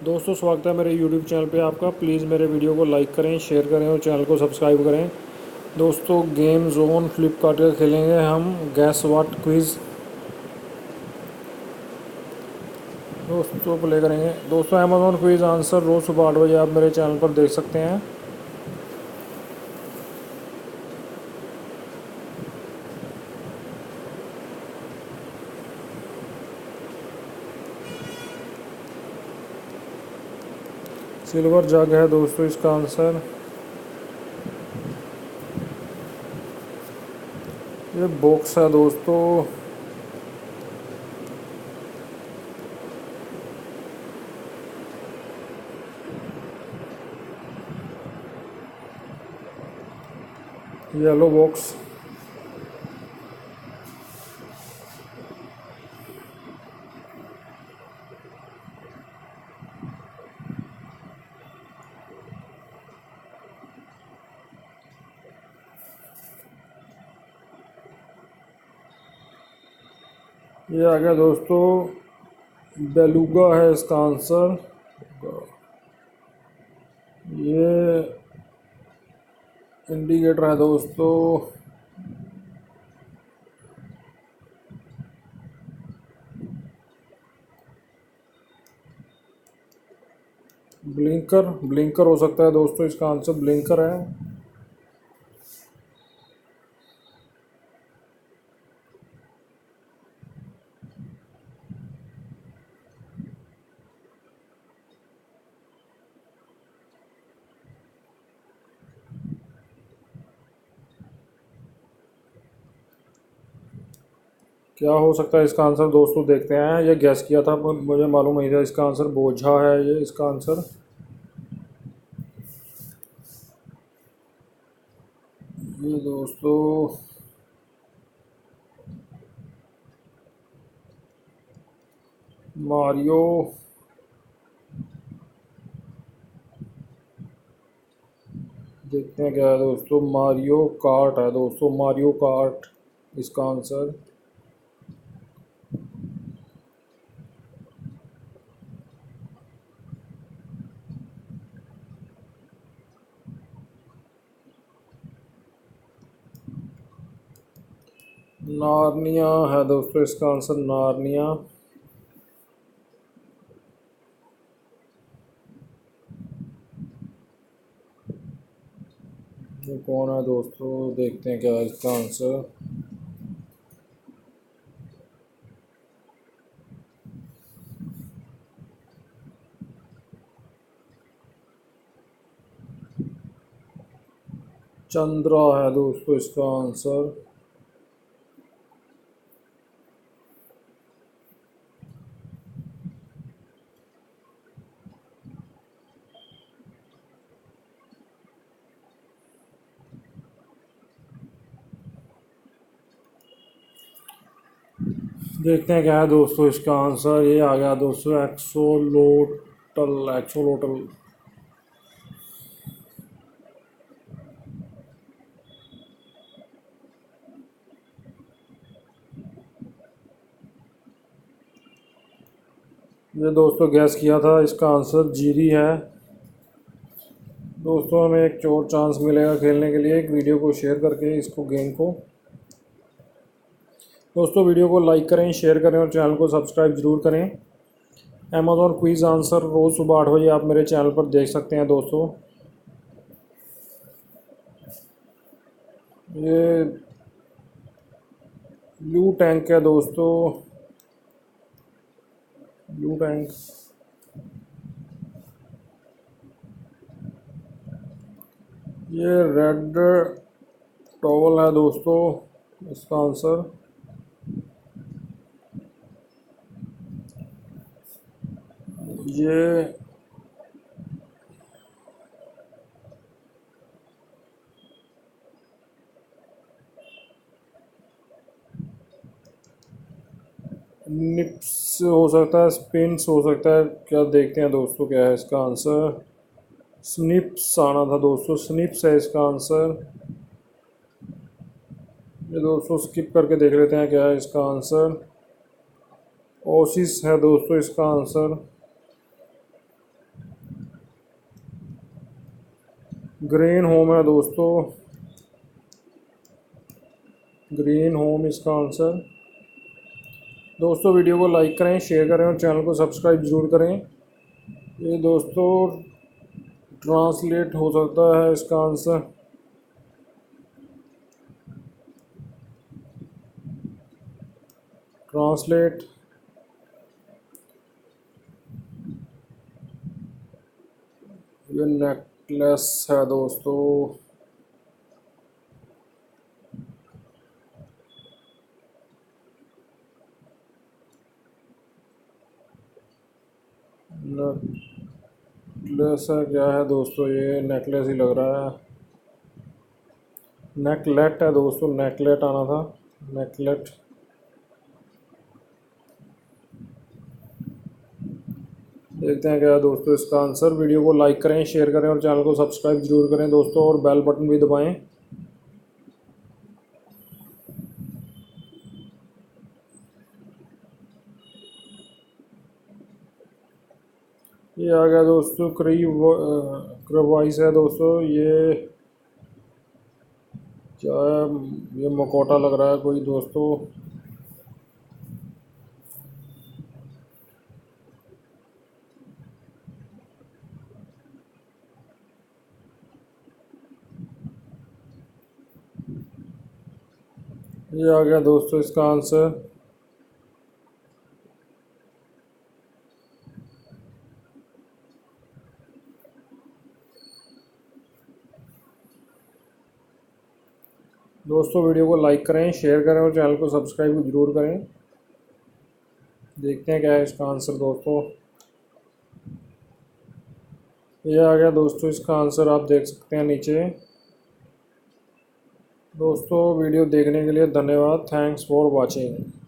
दोस्तों स्वागत है मेरे YouTube चैनल पे आपका। प्लीज़ मेरे वीडियो को लाइक करें, शेयर करें और चैनल को सब्सक्राइब करें। दोस्तों गेम जोन फ्लिपकार्ट का खेलेंगे हम गैस वाट क्विज़। दोस्तों प्ले करेंगे। दोस्तों अमेजोन क्विज़ आंसर रोज़ सुबह 8 बजे आप मेरे चैनल पर देख सकते हैं। सिल्वर जग है दोस्तों इसका आंसर। ये बॉक्स है दोस्तों। Yellow box. ये आ गया दोस्तों, बेलुगा है इसका आंसर। ये इंडिकेटर है दोस्तों। ब्लिंकर, ब्लिंकर हो सकता है दोस्तों इसका आंसर, ब्लिंकर है। क्या हो सकता है इसका आंसर दोस्तों, देखते हैं। ये गैस किया था पर मुझे मालूम नहीं था इसका आंसर। बोझा है ये इसका आंसर। ये दोस्तों मारियो। देखते हैं क्या है दोस्तों, मारियो कार्ट है दोस्तों, मारियो कार्ट इसका आंसर। नार्निया है दोस्तों इसका आंसर, नार्निया। ये कौन है दोस्तों, देखते हैं क्या है इसका आंसर। चंद्रा है दोस्तों इसका आंसर। देखते हैं क्या है दोस्तों इसका आंसर। ये आ गया दोस्तों, एक्सोलोटल, एक्सोलोटल। ये दोस्तों गैस किया था, इसका आंसर जीरी है। दोस्तों हमें एक और चांस मिलेगा खेलने के लिए, एक वीडियो को शेयर करके इसको, गेम को। दोस्तों वीडियो को लाइक करें, शेयर करें और चैनल को सब्सक्राइब ज़रूर करें। अमेजोन क्विज़ आंसर रोज़ सुबह 8 बजे आप मेरे चैनल पर देख सकते हैं दोस्तों। ये ब्लू टैंक है दोस्तों, ब्लू टैंक। ये रेड टॉवल है दोस्तों इसका आंसर। ये निप्स हो सकता है, स्पिन्स हो सकता है, क्या देखते हैं दोस्तों क्या है इसका आंसर। स्निप्स आना था दोस्तों, स्निप्स है इसका आंसर। ये दोस्तों स्किप करके देख लेते हैं क्या है इसका आंसर। ओसिस है दोस्तों इसका आंसर। ग्रीन होम है दोस्तों, ग्रीन होम इसका आंसर। दोस्तों वीडियो को लाइक करें, शेयर करें और चैनल को सब्सक्राइब ज़रूर करें। ये दोस्तों ट्रांसलेट हो सकता है इसका आंसर। ट्रांसलेट। ये नेकलेस है दोस्तों। नेकलेस है, क्या है दोस्तों, ये नेकलेस ही लग रहा है। नेकलेट है दोस्तों, नेकलेट आना था, नेकलेट। देखते हैं क्या है दोस्तों इसका आंसर। वीडियो को लाइक करें, शेयर करें और चैनल को सब्सक्राइब जरूर करें दोस्तों, और बेल बटन भी दबाएं। ये आ गया दोस्तों, क्रवाइस है दोस्तों। ये क्या है, ये मकोटा लग रहा है कोई दोस्तों। ये आ गया दोस्तों इसका आंसर। दोस्तों वीडियो को लाइक करें, शेयर करें और चैनल को सब्सक्राइब जरूर करें। देखते हैं क्या है इसका आंसर दोस्तों। ये आ गया दोस्तों इसका आंसर, आप देख सकते हैं नीचे। दोस्तों वीडियो देखने के लिए धन्यवाद। Thanks for watching.